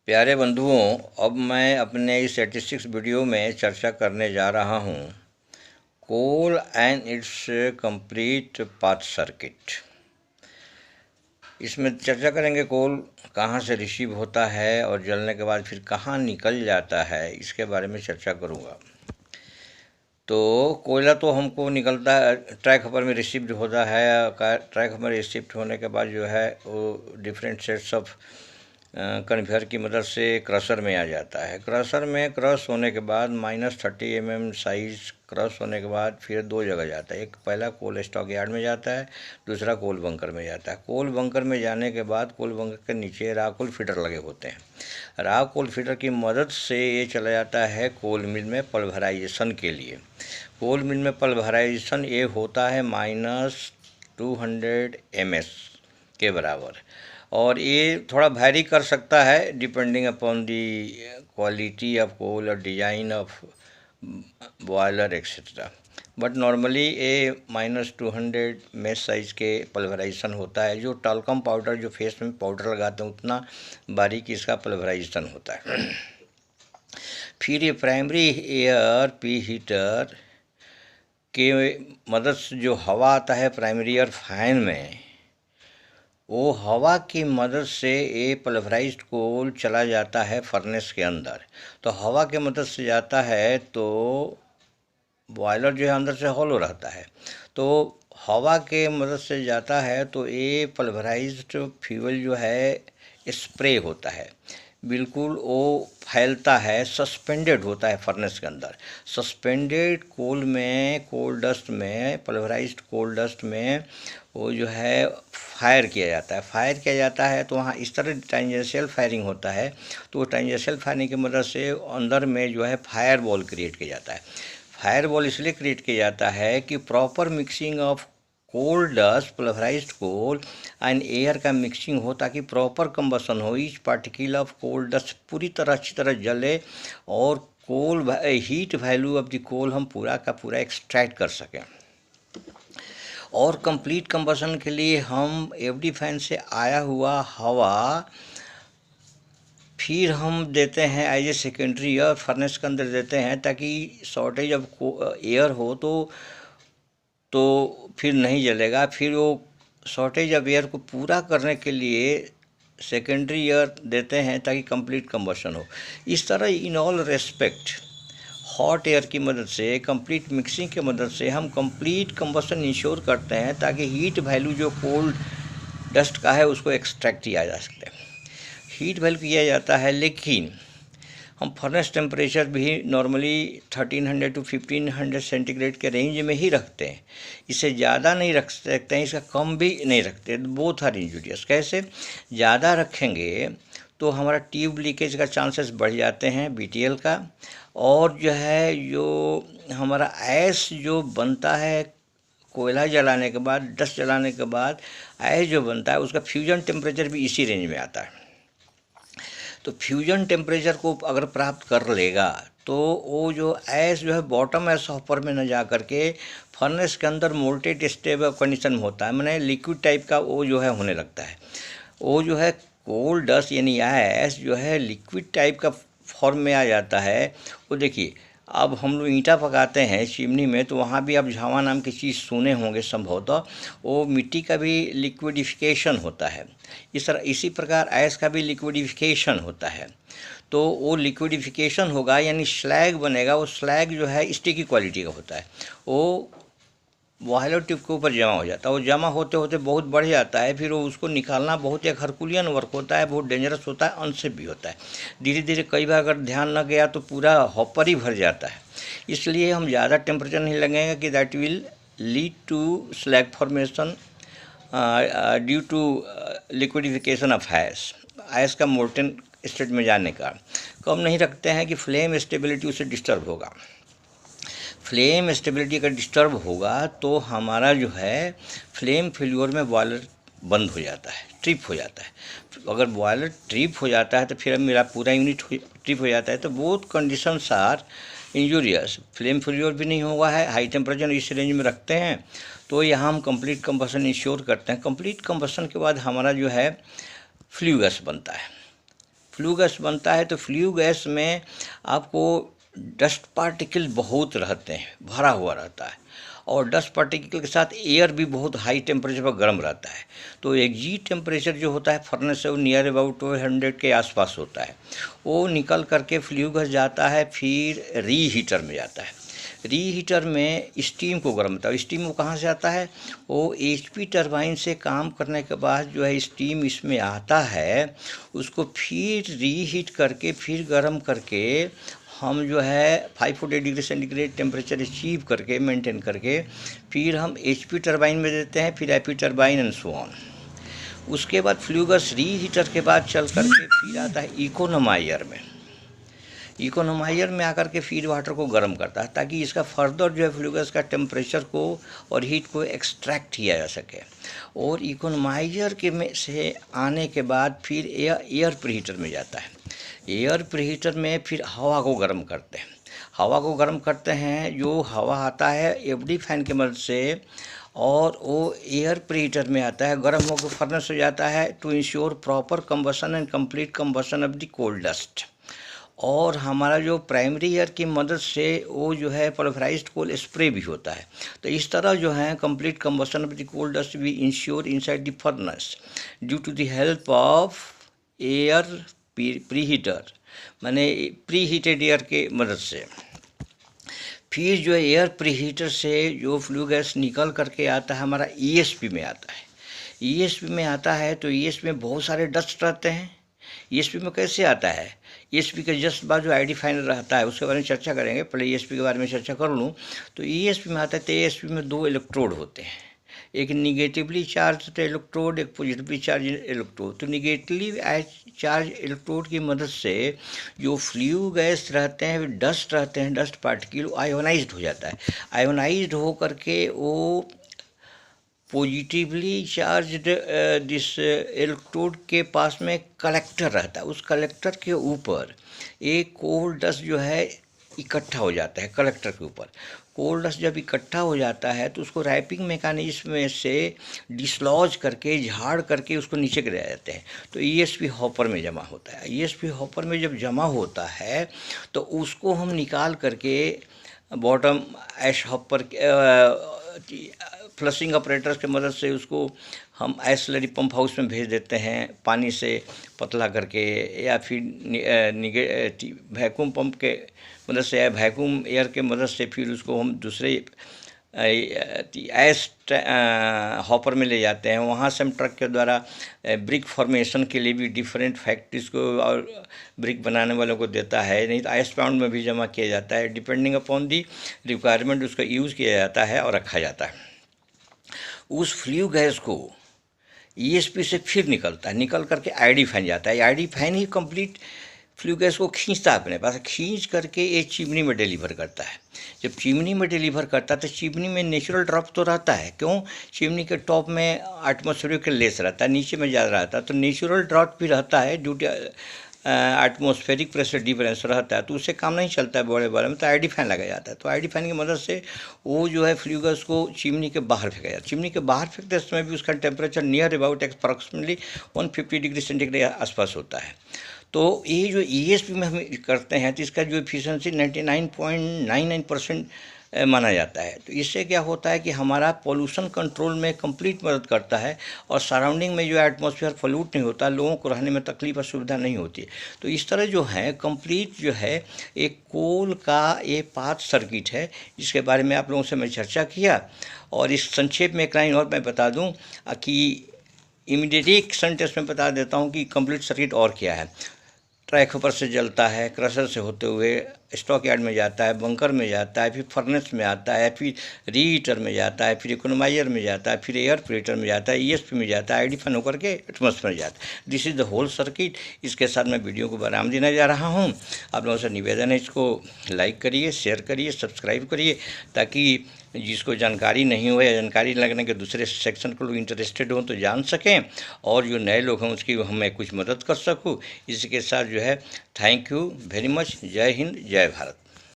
प्यारे बंधुओं, अब मैं अपने इस स्टैटिस्टिक्स वीडियो में चर्चा करने जा रहा हूँ coal and it's complete path circuit. इसमें चर्चा करेंगे कोल कहाँ से रिसीव होता है और जलने के बाद फिर कहाँ निकल जाता है, इसके बारे में चर्चा करूँगा। तो कोयला तो हमको निकलता है, ट्रैक हपर में रिसिप्ट होता है। ट्रैक हपर रिसिप्ट होने के बाद जो है वो डिफरेंट सेट्स ऑफ कन्वेयर की मदद से क्रशर में आ जाता है। क्रशर में क्रश होने के बाद -30 mm साइज क्रश होने के बाद फिर दो जगह जाता है। एक पहला कोल स्टॉक यार्ड में जाता है, दूसरा कोल बंकर में जाता है। कोल बंकर में जाने के बाद कोल बंकर के नीचे रॉ कोल फीडर लगे होते हैं। रॉ कोल फीडर की मदद से ये चला जाता है कोल मिल में पल्वराइजेशन के लिए। कोल मिल में पल्वराइजेशन ये होता है -200 ms के बराबर, और ये थोड़ा वैरी कर सकता है depending upon the quality of coal और design of boiler etcetera. But normally ये -200 मेश साइज के पल्वराइजेशन होता है। जो टाल्कम पाउडर जो फेस में पाउडर लगाते हैं उतना बारीक इसका पल्वराइजेशन होता है। फिर ये प्राइमरी एयर पी हीटर के मदद से जो हवा आता है प्राइमरी एयर फैन में, वो हवा की मदद से ये पल्वराइज्ड कोल चला जाता है फर्नेस के अंदर। तो हवा के मदद से जाता है तो बॉयलर जो है अंदर से हॉलो रहता है, तो हवा के मदद से जाता है तो ये पल्वराइज्ड फ्यूल जो है स्प्रे होता है, बिल्कुल वो फैलता है, सस्पेंडेड होता है फर्नेस के अंदर। सस्पेंडेड कोल में, कोल डस्ट में, पल्वराइज्ड कोल डस्ट में वो जो है फायर किया जाता है। फायर किया जाता है तो वहाँ इस तरह टेंजेंशियल फायरिंग होता है, तो वो टेंजेंशियल फायरिंग की मदद से अंदर में जो है फायर बॉल क्रिएट किया जाता है। फायर बॉल इसलिए क्रिएट किया जाता है कि proper mixing of coal dust, pulverised coal and air का मिक्सिंग हो ताकि प्रॉपर कंबसन हो, each particle of coal dust पूरी तरह अच्छी तरह जले और coal heat value of the coal हम पूरा का पूरा एक्सट्रैक्ट कर सकें। और कंप्लीट कंबसन के लिए हम एफडी फैन से आया हुआ हवा फिर हम देते हैं as a secondary air furnace के अंदर देते हैं, ताकि शॉर्टेज ऑफ एयर हो तो फिर नहीं जलेगा। फिर वो शॉर्टेज ऑफ एयर को पूरा करने के लिए सेकेंडरी एयर देते हैं ताकि कंप्लीट कंबशन हो। इस तरह in all respect hot air की मदद से, कंप्लीट मिक्सिंग की मदद से हम कंप्लीट कंबशन इंश्योर करते हैं ताकि हीट वैल्यू जो कोल्ड डस्ट का है उसको एक्सट्रैक्ट किया जा सके। हीट वैल्यू किया जाता है, लेकिन हम फर्नेस टेम्परेचर भी नॉर्मली 1300 to 1500 सेंटीग्रेड के रेंज में ही रखते हैं। इससे ज़्यादा नहीं रख सकते हैं, इसका कम भी नहीं रखते। Both are injurious. कैसे? ज़्यादा रखेंगे तो हमारा ट्यूब लीकेज का चांसेस बढ़ जाते हैं, बीटीएल का, और जो है जो हमारा ऐश जो बनता है कोयला जलाने के बाद, डस्ट जलाने के बाद ऐश जो बनता है उसका फ्यूजन टेम्परेचर भी इसी रेंज में आता है। तो फ्यूजन टेम्परेचर को अगर प्राप्त कर लेगा तो वो जो ऐश जो है बॉटम ऐश हॉपर में न जा करके फर्नेस के अंदर मोल्टेड स्टेबल कंडीशन होता है, मैंने लिक्विड टाइप का वो जो है होने लगता है। वो जो है कोल डस्ट यानी ऐश जो है लिक्विड टाइप का फॉर्म में आ जाता है। वो देखिए, अब हम लोग ईंटा पकाते हैं चिमनी में, तो वहाँ भी आप झावा नाम की चीज़ सुने होंगे संभवतः। वो मिट्टी का भी लिक्विडिफिकेशन होता है, इसी प्रकार ऐश का भी लिक्विडिफिकेशन होता है। तो वो लिक्विडिफिकेशन होगा यानी स्लैग बनेगा। वो स्लैग जो है स्टिकी क्वालिटी का होता है, वो बॉयलर ट्यूब के ऊपर जमा हो जाता है। वो जमा होते होते बहुत बढ़ जाता है, फिर वो उसको निकालना बहुत एक हरकुलियन वर्क होता है, बहुत डेंजरस होता है, अनसेफ भी होता है। धीरे धीरे कई बार अगर ध्यान न गया तो पूरा हॉपर ही भर जाता है। इसलिए हम ज़्यादा टेम्परेचर नहीं लगेंगे कि that will lead to slag formation due to liquidification of ash का मोल्टन स्टेट में जाने का। कम नहीं रखते हैं कि फ्लेम स्टेबिलिटी उससे डिस्टर्ब होगा। फ्लेम स्टेबिलिटी का डिस्टर्ब होगा तो हमारा जो है फ्लेम फेल्योर में बॉयलर बंद हो जाता है, ट्रिप हो जाता है। अगर बॉयलर ट्रिप हो जाता है तो फिर मेरा पूरा यूनिट ट्रिप हो जाता है। तो both conditions are injurious. Flame failure भी नहीं हुआ है, हाई टेम्परेचर इस रेंज में रखते हैं, तो यहाँ हम कंप्लीट कंबशन इंश्योर करते हैं। कंप्लीट कंबशन के बाद हमारा जो है फ्ल्यू गैस बनता है। फ्लू गैस बनता है तो फ्लू गैस में आपको डस्ट पार्टिकल बहुत रहते हैं, भरा हुआ रहता है, और डस्ट पार्टिकल के साथ एयर भी बहुत हाई टेम्परेचर पर गर्म रहता है। तो एग्जिट टेम्परेचर जो होता है फर्नेस से वो नियर अबाउट 200 के आसपास होता है। वो निकल करके फ्लू गैस जाता है, फिर रीहीटर में जाता है। रीहीटर में स्टीम को गर्म होता है। स्टीम वो कहाँ से आता है? वो एचपी टरबाइन से काम करने के बाद जो है स्टीम इसमें आता है, उसको फिर रीहीट करके फिर गर्म करके हम जो है 540 डिग्री सेंटीग्रेड टेम्परेचर अचीव करके मेंटेन करके फिर हम एचपी टरबाइन में देते हैं, फिर AP turbine and so on. उसके बाद फ्लू गैस रीहीटर के बाद चल करके फिर आता है इकोनोमाइजर में। इकोनोमाइजर में आकर के फीड वाटर को गर्म करता है ताकि इसका फर्दर जो है फ्लू गैस का टेम्परेचर को और हीट को एक्सट्रैक्ट किया जा सके। और इकोनोमाइजर के में से आने के बाद फिर एयर प्रीहीटर में जाता है। एयर प्रीहीटर में फिर हवा को गर्म करते हैं। हवा को गर्म करते हैं, जो हवा आता है एफडी फैन की मदद से, और वो एयर प्रीहीटर में आता है, गर्म होकर फर्नेस हो जाता है to ensure proper combustion and complete combustion of the coal dust. और हमारा जो प्राइमरी एयर की मदद से वो जो है पल्वराइज्ड कोल स्प्रे भी होता है। तो इस तरह जो है complete combustion of the coal dust भी ensure inside the furnace due to the help of air preheater, माने प्री हीटेड एयर के मदद से। फिर जो एयर प्रीहीटर से जो फ्लू गैस निकल करके आता है हमारा ईएसपी में आता है। ईएसपी में आता है तो ईएसपी में बहुत सारे डस्ट रहते हैं। ईएसपी में कैसे आता है? ईएसपी के जस्ट बाद जो आईडी फाइनल रहता है उसके बारे में चर्चा करेंगे, पहले ईएसपी के बारे में चर्चा कर लूँ। तो ईएसपी में आता है तो ईएसपी में 2 इलेक्ट्रोड होते हैं, एक निगेटिवली चार्ज इलेक्ट्रोड, एक पॉजिटिवली चार्ज इलेक्ट्रोड। तो निगेटिवली चार्ज इलेक्ट्रोड की मदद से जो फ्लू गैस रहते हैं, डस्ट रहते हैं, डस्ट पार्टिकल आयोनाइज्ड हो जाता है। आयोनाइज्ड हो करके वो पॉजिटिवली चार्ज्ड दिस इलेक्ट्रोड के पास में कलेक्टर रहता है। उस कलेक्टर के ऊपर एक कोल डस्ट जो है इकट्ठा हो जाता है। कलेक्टर के ऊपर कोल डस्ट जब इकट्ठा हो जाता है तो उसको रैपिंग मैकेनिज्म में से डिसलॉज करके, झाड़ करके उसको नीचे गिराया जाते हैं। तो ईएसपी हॉपर में जमा होता है। ईएसपी हॉपर में जब जमा होता है तो उसको हम निकाल करके बॉटम ऐश हॉपर फ्लशिंग ऑपरेटर्स की मदद से उसको हम स्लरी पंप हाउस में भेज देते हैं, पानी से पतला करके, या फिर वैक्यूम पंप के मदद से या वैक्यूम एयर के मदद से फिर उसको हम दूसरे ऐश हॉपर में ले जाते हैं। वहाँ से हम ट्रक के द्वारा ब्रिक फॉर्मेशन के लिए भी डिफरेंट फैक्ट्रीज को और ब्रिक बनाने वालों को देता है, नहीं तो आइस पाउंड में भी जमा किया जाता है। डिपेंडिंग अपॉन दी रिक्वायरमेंट उसका यूज़ किया जाता है और रखा जाता है। उस फ्लू गैस को ईएसपी से फिर निकलता है, निकल करके आईडी फैन जाता है। आईडी फैन ही कंप्लीट फ्लू गैस को खींचता है अपने पास, खींच करके एक चिमनी में डिलीवर करता है। जब चिमनी में डिलीवर करता है तो चिमनी में नेचुरल ड्रॉप तो रहता है, क्यों? चिमनी के टॉप में एटमॉस्फेरिक लेस रहता है, नीचे में ज़्यादा रहता है, तो नेचुरल ड्रॉप भी रहता है due to atmospheric pressure difference रहता है, तो उससे काम नहीं चलता है बड़े बड़े में, तो आईडी फैन लगाया जाता है। तो आईडी फैन की मदद से वो जो है फ्लू गैस को चिमनी के बाहर फेंका जाता है। चिमनी के बाहर फेंकते समय भी उसका temperature near about approximately 150 degree centigrade आसपास होता है। तो ये जो ईएसपी में हम करते हैं तो इसका जो एफिशिएंसी 99.99% माना जाता है। तो इससे क्या होता है कि हमारा पोल्यूशन कंट्रोल में कंप्लीट मदद करता है, और सराउंडिंग में जो एटमॉस्फेयर पोल्यूट नहीं होता, लोगों को रहने में तकलीफ और सुविधा नहीं होती। तो इस तरह जो है कंप्लीट जो है एक कोल का ये पाथ सर्किट है, जिसके बारे में आप लोगों से मैं चर्चा किया। और इस संक्षेप में एक लाइन और मैं बता दूँ कि इमीडिएट एक सेंटेंस में बता देता हूँ कि कंप्लीट सर्किट और क्या है। ट्रैक होपर से जलता है, क्रशर से होते हुए स्टॉक यार्ड में जाता है, बंकर में जाता है, फिर फर्नेस में आता है, फिर रीहीटर में जाता है, फिर इकोनोमाइजर में जाता है, फिर एयर प्रीहीटर में जाता है, ईएसपी में जाता है, आईडी फैन होकर के एटमॉस्फेयर में जाता है। This is the whole circuit. इसके साथ मैं वीडियो को विराम देने जा रहा हूँ। आप लोगों से निवेदन है, इसको लाइक करिए, शेयर करिए, सब्सक्राइब करिए, ताकि जिसको जानकारी नहीं हो या जानकारी लगने के दूसरे सेक्शन को लोग इंटरेस्टेड हों तो जान सकें, और जो नए लोग हैं उसकी हमें कुछ मदद कर सकूँ। इसी के साथ जो है थैंक यू वेरी मच। जय हिंद, जय भारत।